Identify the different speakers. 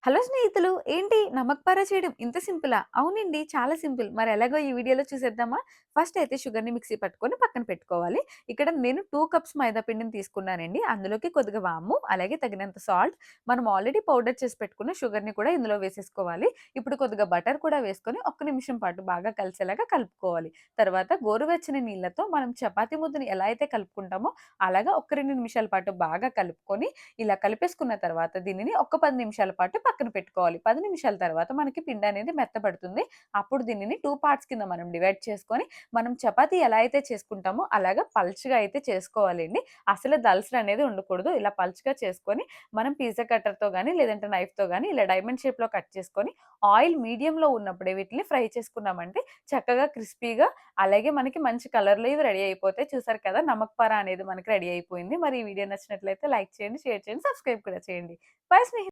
Speaker 1: Hello స్నేహితులు. ఏంటి నమక్ పారా చేయడం ఇంత సింపులా? అవునండి. చాలా సింపుల్. మరి ఎలాగో ఈ వీడియోలో చూసేద్దామా? ఫస్ట్ అయితే షుగర్‌ని మిక్సీ పట్టుకొని పక్కన పెట్టుకోవాలి. ఇక్కడ నేను 2 కప్స్ మైదా పిండిని తీసుకున్నానండి. అందులోకి కొద్దిగా వాము, అలాగే తగినంత సాల్ట్, మనం ఆల్రెడీ పౌడర్ చేసి పెట్టుకున్న షుగర్‌ని కూడా ఇందులో వేసేసుకోవాలి. ఇప్పుడు కొద్దిగా బటర్ కూడా వేసుకొని ఒక్క నిమిషం పాటు బాగా కలిసేలాగా కలుపుకోవాలి. తర్వాత గోరువెచ్చని నీళ్ళతో మనం చపాతీ ముద్దని ఎలా అయితే కలుపుకుంటామో అలాగా ఒక 2 నిమిషాల పాటు బాగా కలుపుకొని ఇలా కలిపేసుకున్న తర్వాత దీనిని ఒక 10 నిమిషాల పాటు పక్కన పెట్టుకోవాలి. 10 నిమిషాల తర్వాత మనకి పిండనేది మెత్తబడుతుంది. అప్పుడు దీనిని 2 పార్ట్స్ కింద మనం డివైడ్ చేసుకొని, మనం చపాతీ ఎలా అయితే చేసుకుంటామో అలాగా పల్చగా అయితే చేసుకోవాలండి. అసలు దలసరనేది ఉండకూడదు. ఇలా పల్చగా చేసుకొని, మనం పిజ్జా కట్టర్‌తో గాని, లేదంటే నైఫ్‌తో గాని ఇలా డైమండ్ షేప్‌లో కట్ చేసుకొని, ఆయిల్ మీడియంలో ఉన్నప్పుడే వీటిని ఫ్రై చేసుకున్నామంటే చక్కగా క్రిస్పీగా అలాగే మనకి మంచి కలర్‌లో ఇవి రెడీ అయిపోతాయి. చూసారు కదా! నమక్ పారా అనేది మనకి రెడీ అయిపోయింది. మరి ఈ వీడియో నచ్చినట్లయితే లైక్ చేయండి, షేర్ చేయండి, సబ్స్క్రైబ్ కూడా చేయండి. బై స్నేహి